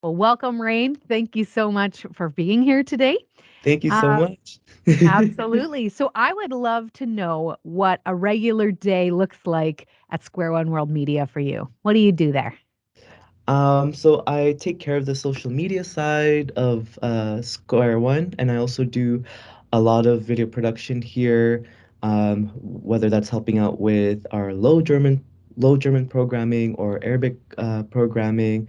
Well, welcome, Rain. Thank you so much for being here today. Thank you so Uh, much. Absolutely. So, I would love to know what a regular day looks like at Square One World Media for you. What do you do there? So I take care of the social media side of Square One, and I also do a lot of video production here, whether that's helping out with our low German programming or Arabic programming.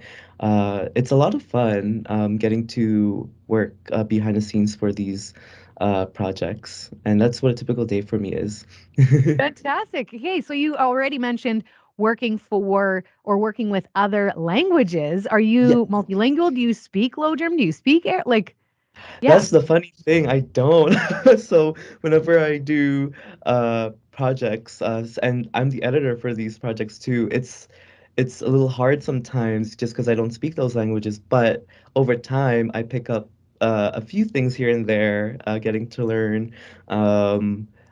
It's a lot of fun getting to work behind the scenes for these projects, and that's what a typical day for me is. Fantastic. Okay, so you already mentioned working for or working with other languages. Are Yeah. you multilingual? Do you speak Low German? Do you speak yeah. That's the funny thing, I don't. So whenever I do projects, and I'm the editor for these projects too, it's a little hard sometimes just because I don't speak those languages, but over time I pick up a few things here and there, getting to learn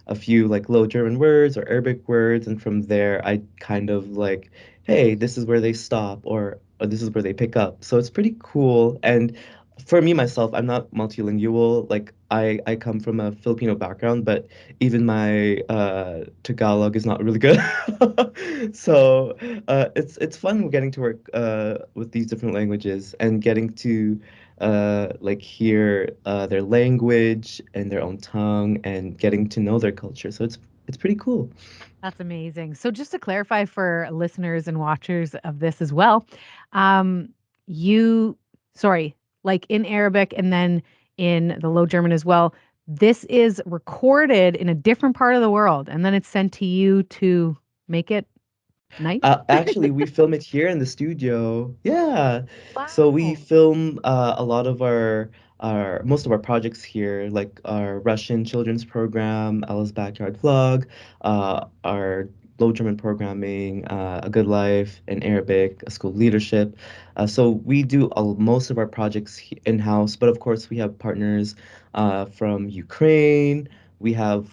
a few like Low German words or Arabic words, and from there I kind of like, hey, this is where they stop or this is where they pick up. So it's pretty cool. And for me myself, I'm not multilingual. Like I come from a Filipino background, but even my Tagalog is not really good. So it's fun getting to work with these different languages and getting to like hear their language and their own tongue and getting to know their culture. So it's pretty cool. That's amazing. So just to clarify for listeners and watchers of this as well, um, you, sorry, like in Arabic and then in the Low German as well, this is recorded in a different part of the world and then it's sent to you to make it nice. Actually, we film it here in the studio. Yeah. So we Wow. film a lot of our most of our projects here, like our Russian children's program, Ella's Backyard Vlog, our Low German programming, A Good Life, in Arabic, a School of Leadership. So we do most of our projects in-house, but of course we have partners from Ukraine. We have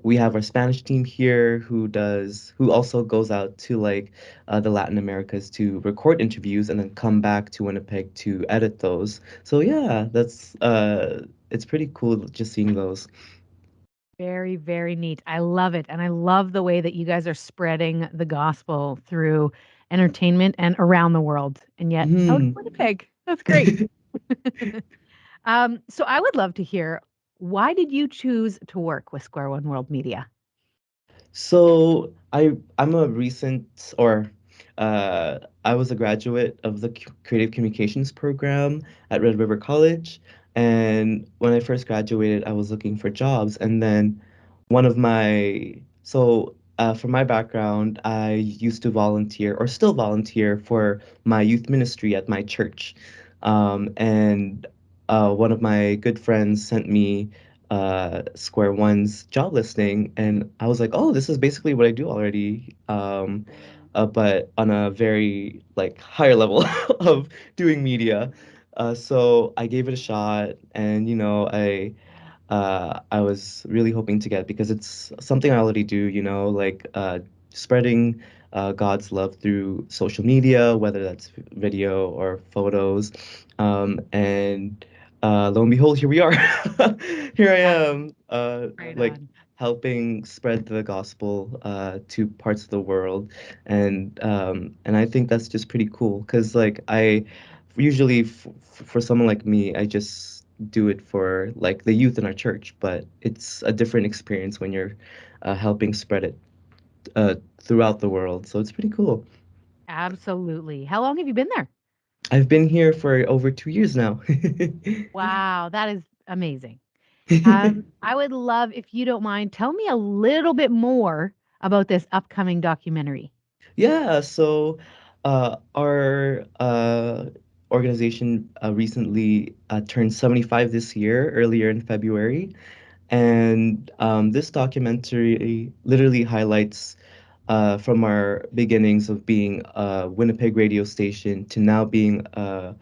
we have our Spanish team here who also goes out to like the Latin Americas to record interviews and then come back to Winnipeg to edit those. So yeah, that's it's pretty cool just seeing those. Very, very neat. I love it. And I love the way that you guys are spreading the gospel through entertainment and around the world. And yet out of Mhm. Winnipeg. That's great. So I would love to hear, why did you choose to work with Square One World Media? So I'm a recent or I was a graduate of the Creative Communications program at Red River College, and when I first graduated, I was looking for jobs, and then one of my so from my background, I used to volunteer or still volunteer for my youth ministry at my church, and one of my good friends sent me Square One's job listing, and I was like, oh, this is basically what I do already, but on a very like higher level of doing media. So I gave it a shot, and I was really hoping to get because it's something I already do, like spreading God's love through social media, whether that's video or photos. And lo and behold, here we are. Here I That's am, right like on. helping spread the gospel to parts of the world, and I think that's just pretty cool because like I usually for someone like me, I just do it for like the youth in our church, but it's a different experience when you're helping spread it throughout the world. So it's pretty cool. Absolutely. How long have you been there? I've been here for over 2 years now. Wow, that is amazing. I would love, if you don't mind, tell me a little bit more about this upcoming documentary. Yeah, so our organization recently turned 75 this year, earlier in February. And this documentary literally highlights from our beginnings of being a Winnipeg radio station to now being a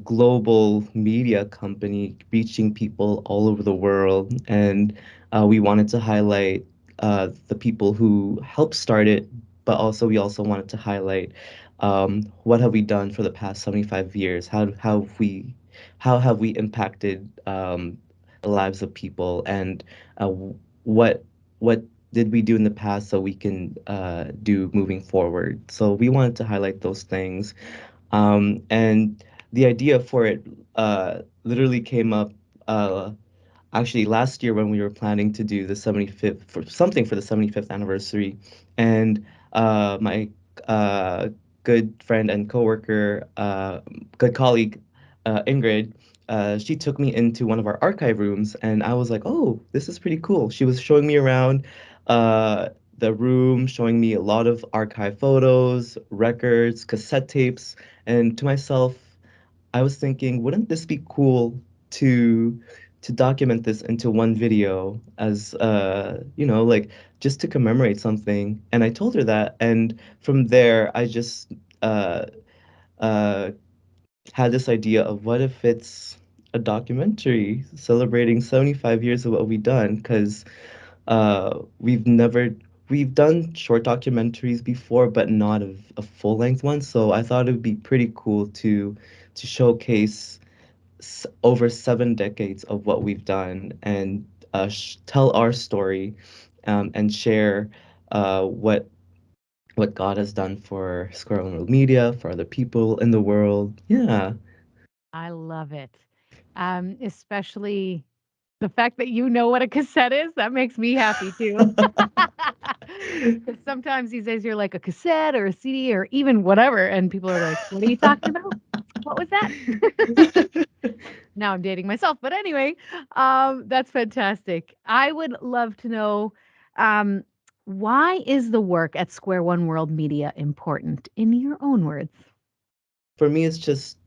global media company reaching people all over the world. And we wanted to highlight the people who helped start it, but also we also wanted to highlight what have we done for the past 75 years? How have we impacted the lives of people, and what what did we do in the past so we can do moving forward? So we wanted to highlight those things. And the idea for it literally came up uh, actually last year when we were planning to do the 75th for something for the 75th anniversary. And my uh, good friend and coworker, good colleague, Ingrid, she took me into one of our archive rooms, and I was like, oh, this is pretty cool. She was showing me around uh, the room, showing me a lot of archive photos, records, cassette tapes, and to myself, I was thinking, wouldn't this be cool to document this into one video as like just to commemorate something? And I told her that, and from there I just uh uh had this idea of what if it's a documentary celebrating 75 years of what we've done, because we've done short documentaries before, but not a full-length one. So I thought it would be pretty cool to showcase over 7 decades of what we've done, and tell our story, and share what God has done for Square One World Media, for other people in the world. Yeah. I love it. Especially the fact that you know what a cassette is, that makes me happy too. 'Cause sometimes these days you're like a cassette or a CD or even whatever, and people are like, "What are you talking about? What was that?" Now I'm dating myself, but anyway, that's fantastic. I would love to know, um, why is the work at Square One World Media important in your own words? For me, it's just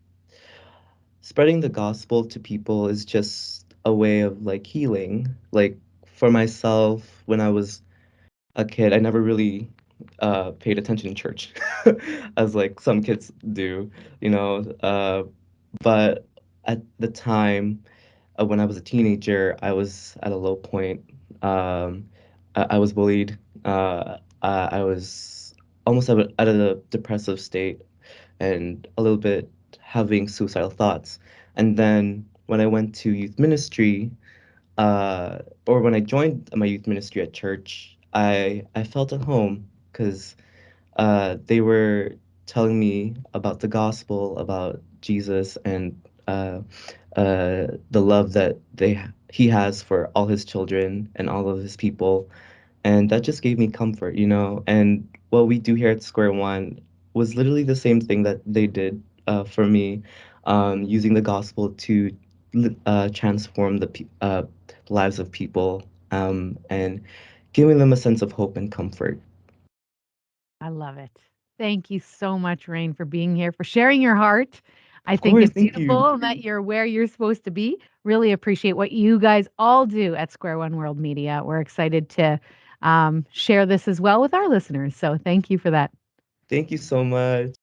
spreading the gospel to people is just a way of like healing. Like for myself, when I was a kid, I never really paid attention in church, as like some kids do, you know. But at the time, when I was a teenager, I was at a low point. Um, I was bullied. I was almost at a depressive state, and a little bit having suicidal thoughts. And then when I went to youth ministry, uh, or when I joined my youth ministry at church, I felt at home because they were telling me about the gospel, about Jesus, and the love that he has for all his children and all of his people, and that just gave me comfort, you know. And what we do here at Square One was literally the same thing that they did for me, using the gospel to transform lives of people, and giving them a sense of hope and comfort. I love it. Thank you so much, Rain, for being here, for sharing your heart. I Of think course, it's thank you. beautiful that you're where you're supposed to be. Really appreciate what you guys all do at Square One World Media. We're excited to share this as well with our listeners. So thank you for that. Thank you so much.